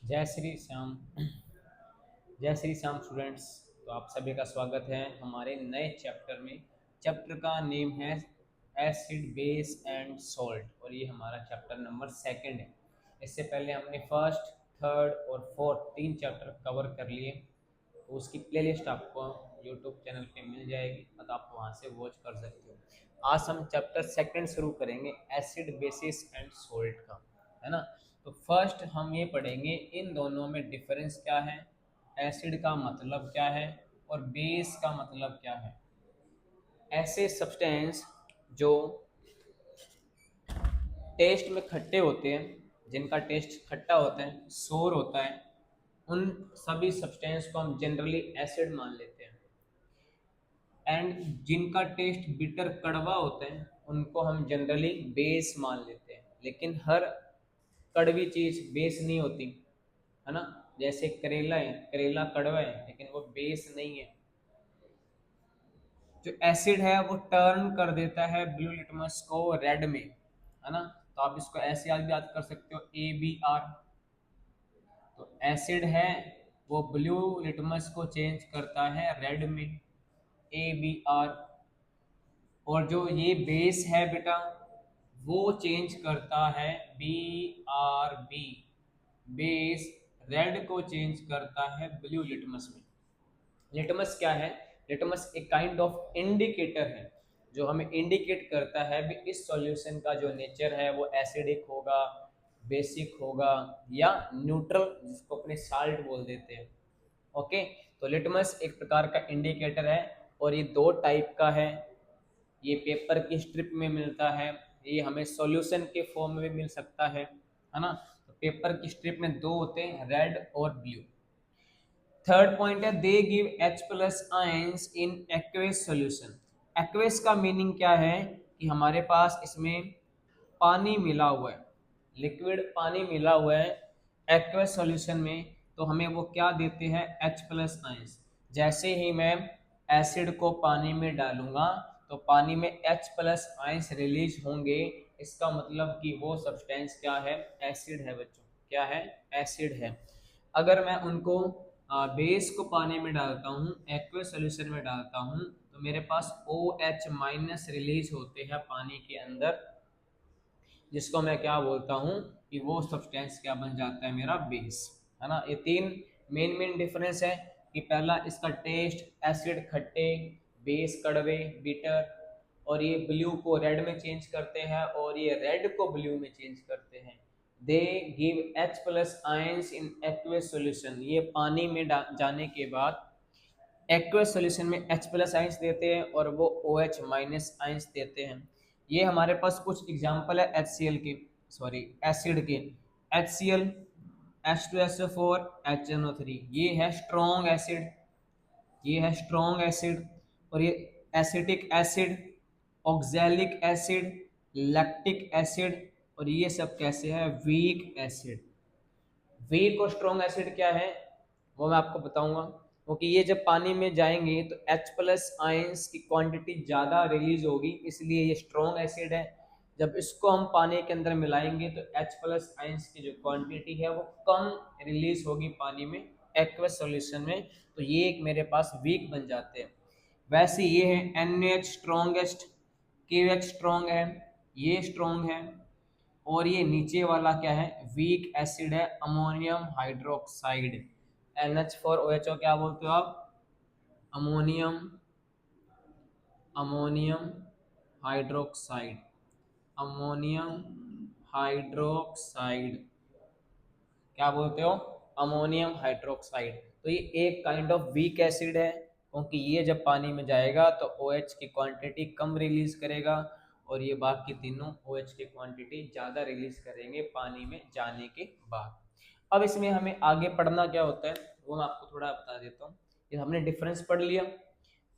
जय श्री श्याम। जय श्री श्याम स्टूडेंट्स। तो आप सभी का स्वागत है हमारे नए चैप्टर में। चैप्टर का नेम है एसिड बेस एंड सॉल्ट और ये हमारा चैप्टर नंबर सेकंड है। इससे पहले हमने फर्स्ट, थर्ड और फोर्थ तीन चैप्टर कवर कर लिए। तो उसकी प्लेलिस्ट आपको यूट्यूब चैनल पे मिल जाएगी, तो आप वहाँ से वॉच कर सकते हो। आज हम चैप्टर सेकंड शुरू करेंगे एसिड बेसिस एंड सॉल्ट का, है ना। तो फर्स्ट हम ये पढ़ेंगे इन दोनों में डिफरेंस क्या है, एसिड का मतलब क्या है और बेस का मतलब क्या है। ऐसे सब्सटेंस जो टेस्ट में खट्टे होते हैं, जिनका टेस्ट खट्टा होता है, सोर होता है, उन सभी सब्सटेंस को हम जनरली एसिड मान लेते हैं। एंड जिनका टेस्ट बिटर कड़वा होता है उनको हम जनरली बेस मान लेते हैं। लेकिन हर कड़वी चीज बेस नहीं होती, है ना। जैसे करेला है, करेला कड़वा है लेकिन वो बेस नहीं है। जो एसिड है वो टर्न कर देता है ब्लू लिटमस को रेड में, है ना। तो आप इसको ऐसे याद कर सकते हो, ABR। तो एसिड है वो ब्लू लिटमस को चेंज करता है रेड में, ABR। और जो ये बेस है बेटा, वो चेंज करता है BRB। बेस रेड को चेंज करता है ब्लू लिटमस में। लिटमस क्या है? लिटमस एक काइंड ऑफ इंडिकेटर है जो हमें इंडिकेट करता है भी इस सॉल्यूशन का जो नेचर है वो एसिडिक होगा, बेसिक होगा या न्यूट्रल, जिसको अपने साल्ट बोल देते हैं। ओके। तो लिटमस एक प्रकार का इंडिकेटर है और ये दो टाइप का है। ये पेपर की स्ट्रिप में मिलता है, ये हमें सॉल्यूशन के फॉर्म में भी मिल सकता है ना। तो पेपर की स्ट्रिप में दो होते हैं, रेड और ब्लू। थर्ड पॉइंट है they give H plus ions in aqueous solution. Aqueous का मीनिंग क्या है कि हमारे पास इसमें पानी मिला हुआ है, लिक्विड पानी मिला हुआ है एक्वेस सॉल्यूशन में। तो हमें वो क्या देते हैं? H plus ions. जैसे ही मैं एसिड को पानी में डालूंगा तो पानी में H प्लस आयंस रिलीज होंगे। इसका मतलब कि वो सब्सटेंस क्या है? एसिड है बच्चों। क्या है? एसिड है। अगर मैं उनको बेस को पानी में डालता हूँ, एक्वस सॉल्यूशन में डालता हूँ, तो मेरे पास OH माइनस रिलीज होते हैं पानी के अंदर, जिसको मैं क्या बोलता हूँ कि वो सब्सटेंस क्या बन जाता है? मेरा बेस, है ना। ये तीन मेन डिफरेंस है कि पहला इसका टेस्ट एसिड खट्टे, बेस कड़वे बिटर, और ये ब्लू को रेड में चेंज करते हैं और ये रेड को ब्लू में चेंज करते हैं। They give H plus ions in aqueous solution. ये पानी में जाने के बाद एक्वस सॉल्यूशन में H प्लस आयंस देते हैं और वो OH माइनस आयंस देते हैं। ये हमारे पास कुछ एग्जांपल है HCl के, सॉरी एसिड के। HCl, H2SO4, HNO3, ये है स्ट्रॉन्ग एसिड, ये है स्ट्रॉन्ग एसिड। और ये acetic acid, oxalic acid, lactic acid, और ये सब कैसे है? Weak acid. वीक और स्ट्रॉन्ग एसिड क्या है वो मैं आपको बताऊंगा, क्योंकि ये जब पानी में जाएंगे तो H प्लस आयंस की क्वांटिटी ज़्यादा रिलीज होगी, इसलिए ये स्ट्रॉन्ग एसिड है। जब इसको हम पानी के अंदर मिलाएंगे तो H प्लस आयंस की जो क्वांटिटी है वो कम रिलीज होगी पानी में, एक्वस सॉल्यूशन में। तो ये एक मेरे पास वीक बन जाते हैं। वैसे ये है NaH स्ट्रॉन्गेस्ट, KOH स्ट्रॉन्ग है, ये स्ट्रॉन्ग है। और ये नीचे वाला क्या है? वीक एसिड है, अमोनियम हाइड्रोक्साइड। NH4OHO क्या बोलते हो आप? Ammonium, ammonium hydroxide, ammonium hydroxide क्या बोलते हो? Ammonium hydroxide. तो ये एक काइंड ऑफ वीक एसिड है, क्योंकि ये जब पानी में जाएगा तो OH की क्वांटिटी कम रिलीज करेगा और ये बाकी तीनों OH की क्वांटिटी ज़्यादा रिलीज करेंगे पानी में जाने के बाद। अब इसमें हमें आगे पढ़ना क्या होता है वो मैं आपको थोड़ा बता देता हूँ। ये हमने डिफरेंस पढ़ लिया,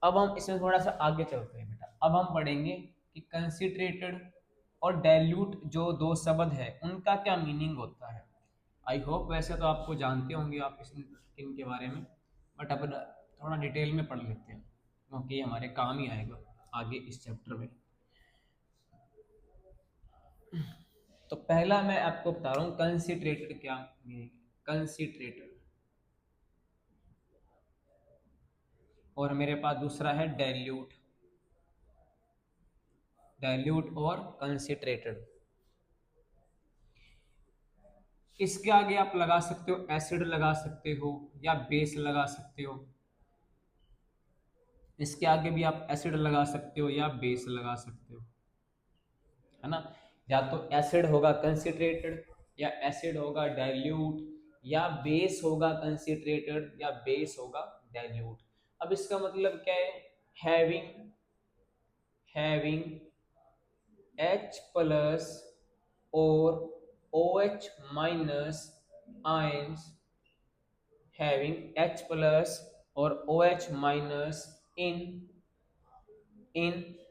अब हम इसमें थोड़ा सा आगे चलते हैं बेटा। अब हम पढ़ेंगे कि कंसिट्रेटेड और डाइल्यूट जो दो शब्द है उनका क्या मीनिंग होता है। आई होप वैसे तो आपको जानते होंगे आप इनके बारे में, बट अब थोड़ा डिटेल में पढ़ लेते हैं क्योंकि ये हमारे काम ही आएगा आगे इस चैप्टर में। तो पहला मैं आपको बता रहा हूँ कंसिट्रेटेड क्या मीनिंग है। कंसिट्रेटेड, और मेरे पास दूसरा है डाइल्यूट, डाइल्यूट और कंसिट्रेटेड। इसके आगे आप लगा सकते हो एसिड लगा सकते हो या बेस लगा सकते हो, इसके आगे भी आप एसिड लगा सकते हो या बेस लगा सकते हो, है ना। या तो एसिड होगा कंसिट्रेटेड, या एसिड होगा डाइल्यूट, या बेस होगा कंसिट्रेटेड, या बेस होगा डाइल्यूट। अब इसका मतलब क्या है, हैविंग हैविंग H प्लस और OH minus ions, having H plus or OH minus in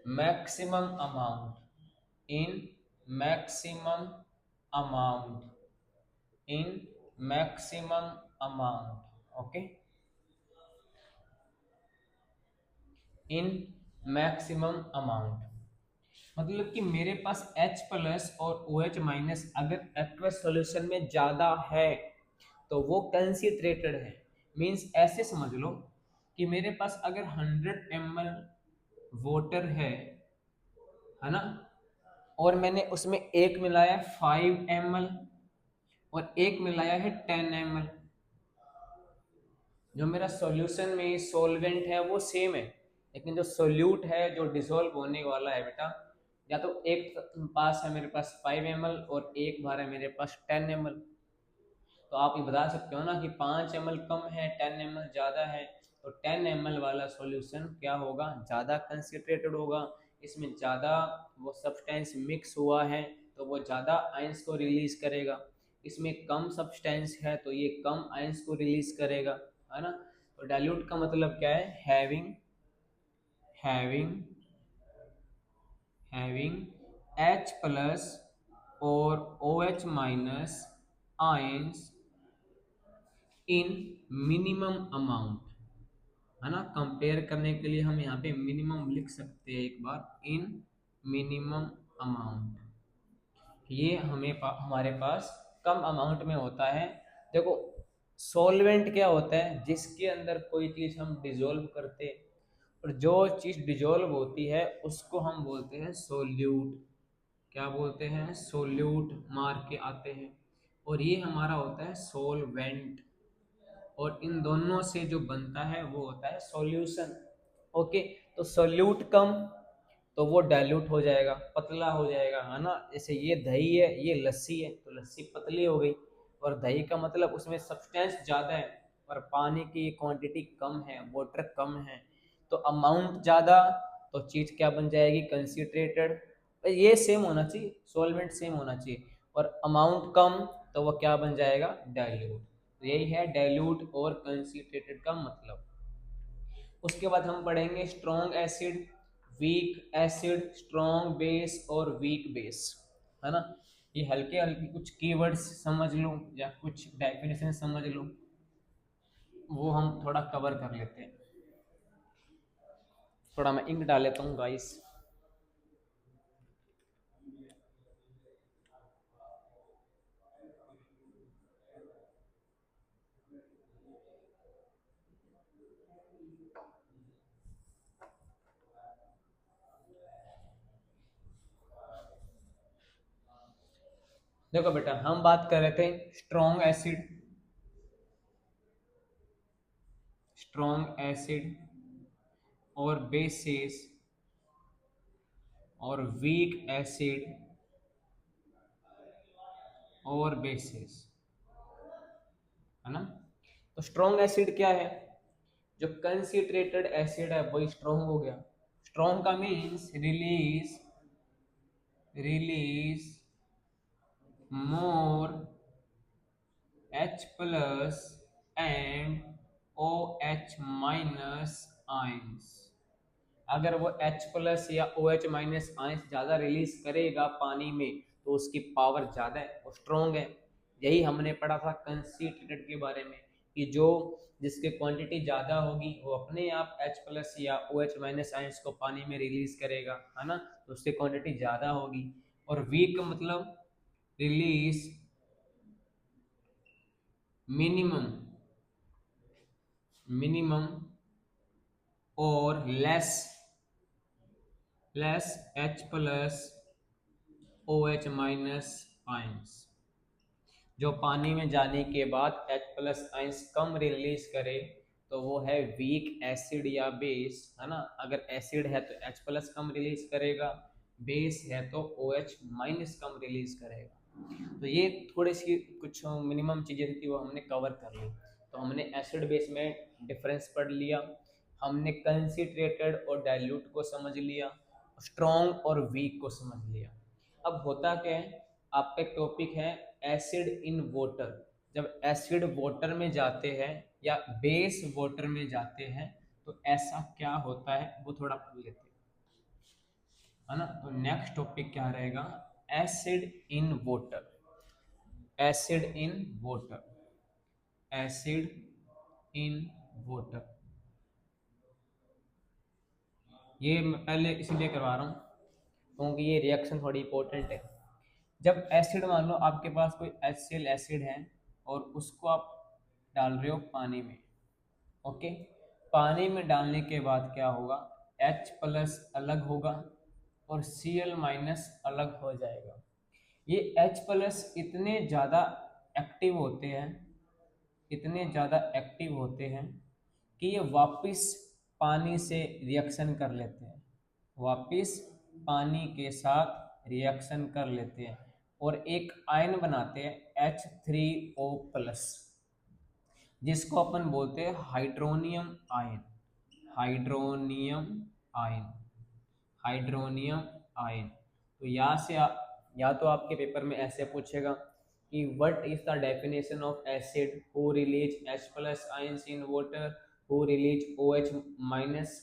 maximum amount, in maximum amount, in maximum amount, okay, in maximum amount। मतलब कि मेरे पास H प्लस और OH माइनस अगर एक्वस सॉल्यूशन में ज़्यादा है तो वो कंसिट्रेटेड है। मीन्स ऐसे समझ लो कि मेरे पास अगर 100 ml वाटर है ना, और मैंने उसमें एक मिलाया 5 ml और एक मिलाया है 10 ml, जो मेरा सॉल्यूशन में सॉल्वेंट है वो सेम है, लेकिन जो सोल्यूट है जो डिसॉल्व होने वाला है बेटा, या तो एक पास है मेरे पास 5 ml और एक बार है मेरे पास 10 ml। तो आप ये बता सकते हो ना कि 5 ml कम है 10 ml ज़्यादा है, तो 10 ml वाला सॉल्यूशन क्या होगा, ज़्यादा कंसंट्रेटेड होगा, इसमें ज़्यादा वो सब्सटेंस मिक्स हुआ है तो वो ज़्यादा आयंस को रिलीज करेगा, इसमें कम सब्सटेंस है तो ये कम आयंस को रिलीज करेगा, है ना। तो डाइल्यूट का मतलब क्या है, having having having H plus और OH minus ions in minimum amount, है ना। कंपेयर करने के लिए हम यहाँ पे मिनिमम लिख सकते हैं एक बार, इन मिनिमम अमाउंट। ये हमारे पास कम अमाउंट में होता है। देखो सॉल्वेंट क्या होता है, जिसके अंदर कोई चीज़ हम डिजोल्व करते हैं, और जो चीज़ डिजोल्व होती है उसको हम बोलते हैं सोल्यूट। क्या बोलते हैं, सोल्यूट मार के आते हैं, और ये हमारा होता है सोलवेंट, और इन दोनों से जो बनता है वो होता है सॉल्यूशन। ओके, तो सॉल्यूट कम तो वो डाइल्यूट हो जाएगा, पतला हो जाएगा, है ना। जैसे ये दही है ये लस्सी है तो लस्सी पतली हो गई, और दही का मतलब उसमें सब्सटेंस ज़्यादा है और पानी की क्वांटिटी कम है, वाटर कम है, तो अमाउंट ज़्यादा तो चीज़ क्या बन जाएगी, कंसिट्रेटेड। ये सेम होना चाहिए, सॉल्वेंट सेम होना चाहिए, और अमाउंट कम तो वो क्या बन जाएगा, डाइल्यूट। तो यही है डाइल्यूट और कंसिट्रेटेड का मतलब। उसके बाद हम पढ़ेंगे strong acid, weak acid, strong base और वीक बेस, है ना। ये हल्के हल्के कुछ कीवर्ड्स समझ लो या कुछ डेफिनेशन समझ लो, वो हम थोड़ा कवर कर लेते हैं। थोड़ा मैं इंक डाल लेता हूँ गाइस। देखो बेटा हम बात कर रहे थे स्ट्रॉन्ग एसिड, स्ट्रॉन्ग एसिड और बेसिस और वीक एसिड और बेसिस, है ना। तो स्ट्रॉन्ग एसिड क्या है, जो कंसिट्रेटेड एसिड है वही स्ट्रॉन्ग हो गया। स्ट्रॉन्ग का means release release more H plus and OH minus ions. अगर वो H प्लस या OH माइनस आयंस ज़्यादा रिलीज करेगा पानी में तो उसकी पावर ज़्यादा है, वो स्ट्रॉन्ग है। यही हमने पढ़ा था कंसिट्रेटेड के बारे में, कि जो जिसकी क्वांटिटी ज़्यादा होगी वो अपने आप H प्लस या OH माइनस आयंस को पानी में रिलीज करेगा, है ना, तो उसकी क्वांटिटी ज़्यादा होगी। और वीक मतलब रिलीज मिनिमम मिनिमम और less H plus OH minus ions, जो पानी में जाने के बाद H प्लस आयंस कम रिलीज करे तो वो है वीक एसिड या बेस, है ना। अगर एसिड है तो H प्लस कम रिलीज करेगा, बेस है तो OH माइनस कम रिलीज करेगा। तो ये थोड़ी सी कुछ मिनिमम चीज़ें थी वो हमने कवर कर ली। तो हमने एसिड बेस में डिफरेंस पढ़ लिया, हमने कंसिट्रेटेड और डाइल्यूट को समझ लिया, स्ट्रॉन्ग और वीक को समझ लिया। अब होता क्या है, आपका टॉपिक है एसिड इन वाटर। जब एसिड वाटर में जाते हैं या बेस वाटर में जाते हैं तो ऐसा क्या होता है वो थोड़ा पढ़ लेते हैं, है ना। तो नेक्स्ट टॉपिक क्या रहेगा, acid in water. Acid in water, acid in water, ये मैं पहले इसीलिए करवा रहा हूँ क्योंकि ये रिएक्शन थोड़ी इंपॉर्टेंट है। जब एसिड, मान लो आपके पास कोई HCl एसिड है और उसको आप डाल रहे हो पानी में, ओके। पानी में डालने के बाद क्या होगा, H प्लस अलग होगा और Cl माइनस अलग हो जाएगा। ये H प्लस इतने ज़्यादा एक्टिव होते हैं, इतने ज़्यादा एक्टिव होते हैं कि ये वापस पानी से रिएक्शन कर लेते हैं, वापस पानी के साथ रिएक्शन कर लेते हैं और एक आयन बनाते हैं H3O प्लस, जिसको अपन बोलते हैं hydronium ion. Hydronium ion, hydronium ion. तो यहाँ से या तो आपके पेपर में ऐसे पूछेगा कि what is the definition of acid who release H plus ions in water, who release OH minus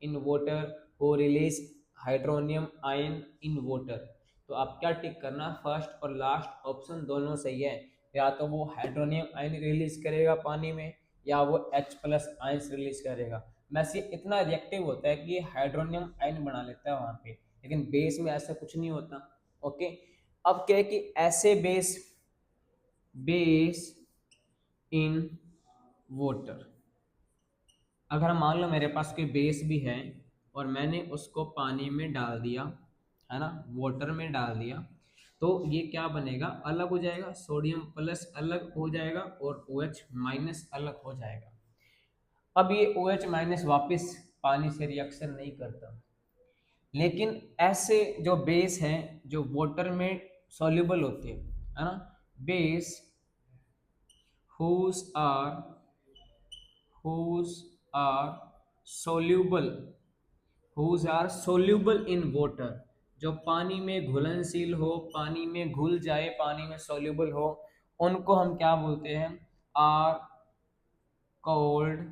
in water, who release hydronium ion in water. तो आप क्या टिक करना, फर्स्ट और लास्ट ऑप्शन दोनों सही है। या तो वो हाइड्रोनियम आयन रिलीज करेगा पानी में या वो H प्लस आयंस रिलीज करेगा। मैसे इतना रिएक्टिव होता है कि ये हाइड्रोनियम आयन बना लेता है वहाँ पे, लेकिन बेस में ऐसा कुछ नहीं होता, ओके। अब क्या है कि ऐसे बेस, बेस इन वाटर, अगर मान लो मेरे पास कोई बेस भी है और मैंने उसको पानी में डाल दिया, है ना, वाटर में डाल दिया, तो ये क्या बनेगा, अलग हो जाएगा, सोडियम प्लस अलग हो जाएगा और OH माइनस अलग हो जाएगा। अब ये OH माइनस वापस पानी से रिएक्शन नहीं करता, लेकिन ऐसे जो बेस हैं जो वाटर में सॉल्युबल होते हैं, है ना, base whose are whose are soluble, whose are soluble in water, जो पानी में घुलनशील हो, पानी में घुल जाए, पानी में soluble हो, उनको हम क्या बोलते हैं, are called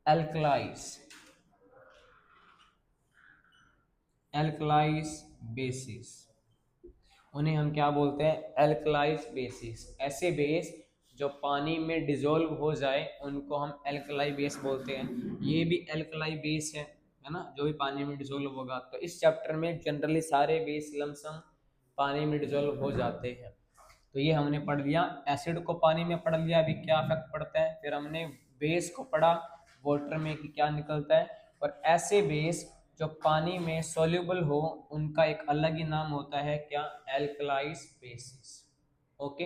alkalis, alkalis bases। उन्हें हम क्या बोलते हैं, एल्कलाइज बेसिस। ऐसे बेस जो पानी में डिजोल्व हो जाए उनको हम एल्कलाई बेस बोलते हैं। ये भी एल्कलाई बेस है ना, जो भी पानी में डिजोल्व होगा। तो इस चैप्टर में जनरली सारे बेस लमसम पानी में डिजोल्व हो जाते हैं। तो ये हमने पढ़ लिया, एसिड को पानी में पढ़ लिया, अभी क्या इफेक्ट पड़ता है। फिर हमने बेस को पढ़ा, वाटर में कि क्या निकलता है। और ऐसे बेस जो पानी में सॉल्युबल हो उनका एक अलग ही नाम होता है, क्या, एल्कलाइज बेसिस, ओके।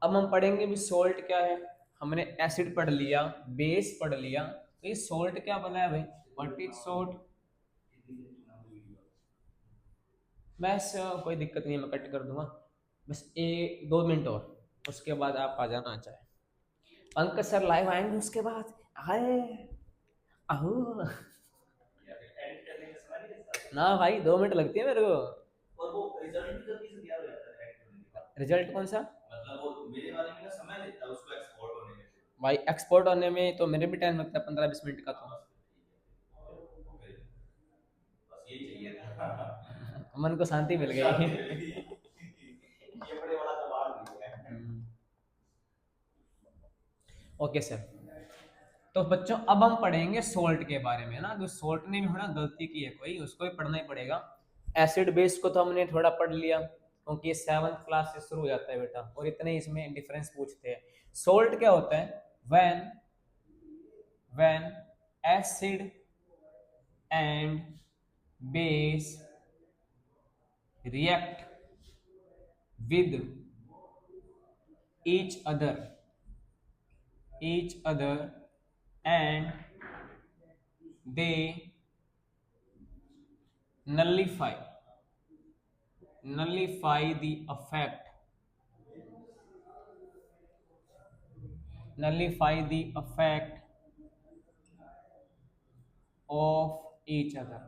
अब हम पढ़ेंगे भी सॉल्ट क्या है। हमने एसिड पढ़ लिया, बेस पढ़ लिया, तो ये सॉल्ट क्या बना है भाई, व्हाट इज सॉल्ट। बस कोई दिक्कत नहीं है, मैं कट कर दूंगा, बस 1-2 मिनट और, उसके बाद आप आ जाना चाहे। पंकज सर लाइव आएंगे उसके बाद, आए आहू ना भाई, 2 मिनट लगती है मेरे को। और वो रिजल्ट भी जल्दी से तैयार हो जाता है। रिजल्ट कौन सा, मतलब वो मेरे वाले में ना समय लगता है उसको एक्सपोर्ट होने में। भाई एक्सपोर्ट होने में तो मेरे भी टाइम लगता है, 15-20 मिनट का। तो बस यही चाहिए था मन को शांति मिल गई ये बड़े बड़ा सवाल है। ओके सर, तो बच्चों अब हम पढ़ेंगे सोल्ट के बारे में ना। जो सोल्ट ने भी थोड़ा गलती की है कोई, उसको भी पढ़ना ही पड़ेगा। एसिड बेस को तो हमने थोड़ा पढ़ लिया, क्योंकि ये 7th क्लास से शुरू हो जाता है बेटा, और इतने इसमें डिफरेंस पूछते हैं। सोल्ट क्या होता है? When acid and base react with each other and they nullify the effect of each other।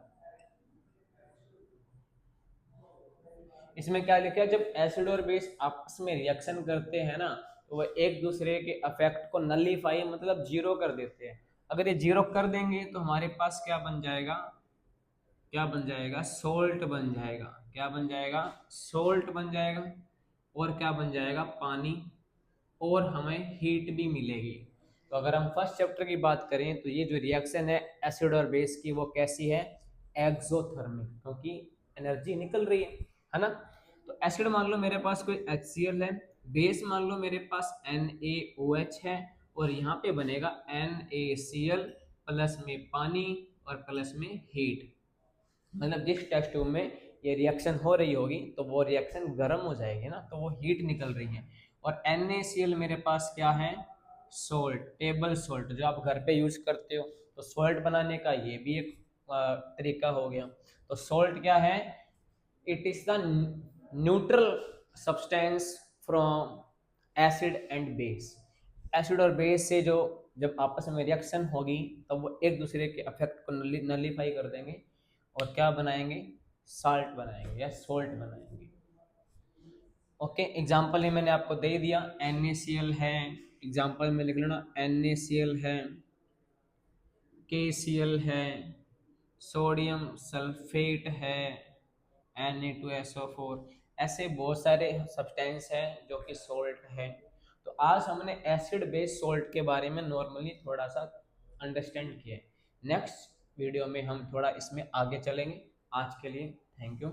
इसमें क्या लिखा है? जब एसिड और बेस आपस में रिएक्शन करते हैं ना, तो वो एक दूसरे के इफेक्ट को नलीफाई मतलब जीरो कर देते हैं। अगर ये जीरो कर देंगे तो हमारे पास क्या बन जाएगा? सोल्ट बन जाएगा। क्या बन जाएगा? सोल्ट बन जाएगा। और क्या बन जाएगा? पानी। और हमें हीट भी मिलेगी। तो अगर हम फर्स्ट चैप्टर की बात करें तो ये जो रिएक्शन है एसिड और बेस की, वो कैसी है? एक्सोथर्मिक, क्योंकि एनर्जी निकल रही है ना। तो एसिड मान लो मेरे पास कोई HCl है, बेस मान लो मेरे पास NaOH है, और यहाँ पे बनेगा NaCl प्लस में पानी और प्लस में हीट। मतलब जिस टेस्ट ट्यूब में ये रिएक्शन हो रही होगी तो वो रिएक्शन गर्म हो जाएगी ना, तो वो हीट निकल रही है। और NaCl मेरे पास क्या है? सोल्ट, टेबल सोल्ट, जो आप घर पे यूज करते हो। तो सोल्ट बनाने का ये भी एक तरीका हो गया। तो सोल्ट क्या है? It is the neutral substance from acid and base. Acid और बेस से जो जब आपस में रिएक्शन होगी तब वो एक दूसरे के इफेक्ट को नलीफाई कर देंगे और क्या बनाएंगे? साल्ट बनाएंगे या सोल्ट बनाएंगे। ओके, एग्जाम्पल ही मैंने आपको दे दिया। NaCl है, एग्जाम्पल में लिख लेना, NaCl है, KCl है, सोडियम सल्फेट है, Na2SO4। ऐसे बहुत सारे सब्सटेंस हैं जो कि सोल्ट है। तो आज हमने एसिड बेस सोल्ट के बारे में नॉर्मली थोड़ा सा अंडरस्टैंड किया है। नेक्स्ट वीडियो में हम थोड़ा इसमें आगे चलेंगे। आज के लिए थैंक यू।